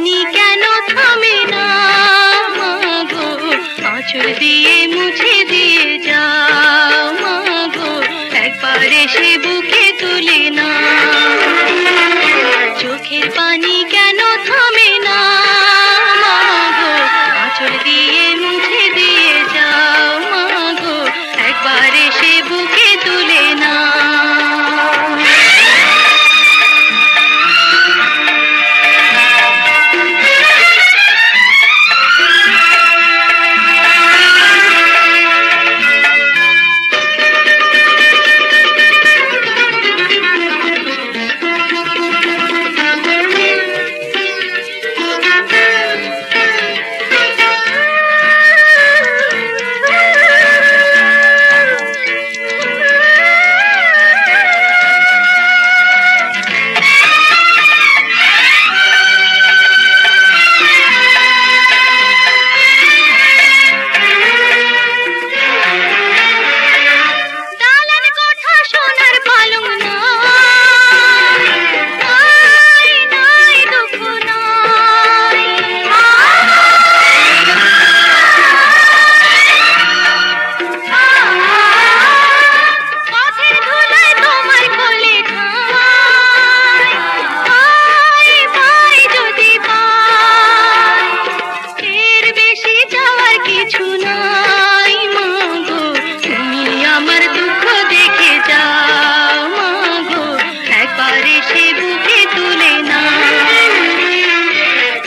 পানি কেন থামে না মাগো, আঁচল দিয়ে মুছে দিয়ে যাও মাগো, একবার এসে বুকে তুলে না। চোখের পানি কেন থামে না মাগো, আঁচল দিয়ে মুছে দিয়ে যাও মাগো, একবার এসে বুকে তুলে না।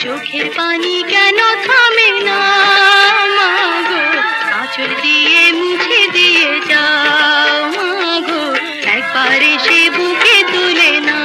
চোখের পানি কেন থামে না মাগো, আঁচল দিয়ে মুছে দিয়ে যাও মাগো, একবার এসে বুকে তুলে না।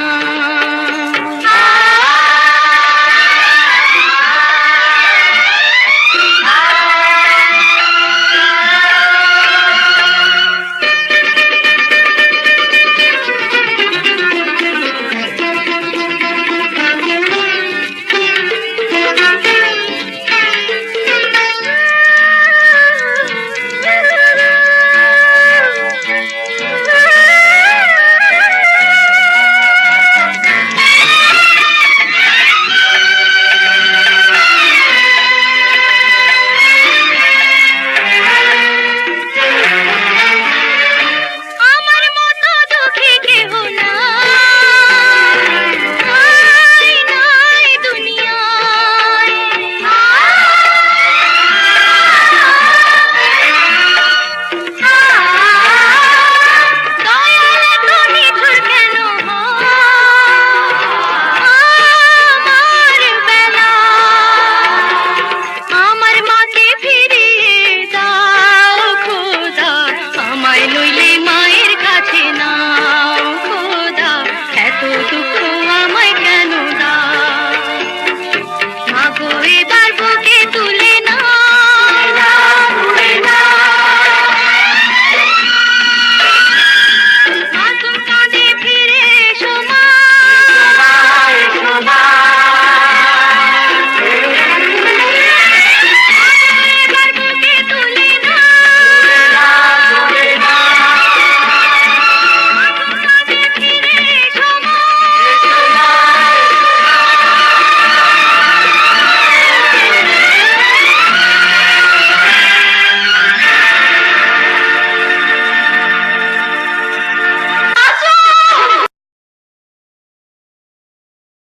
নইলে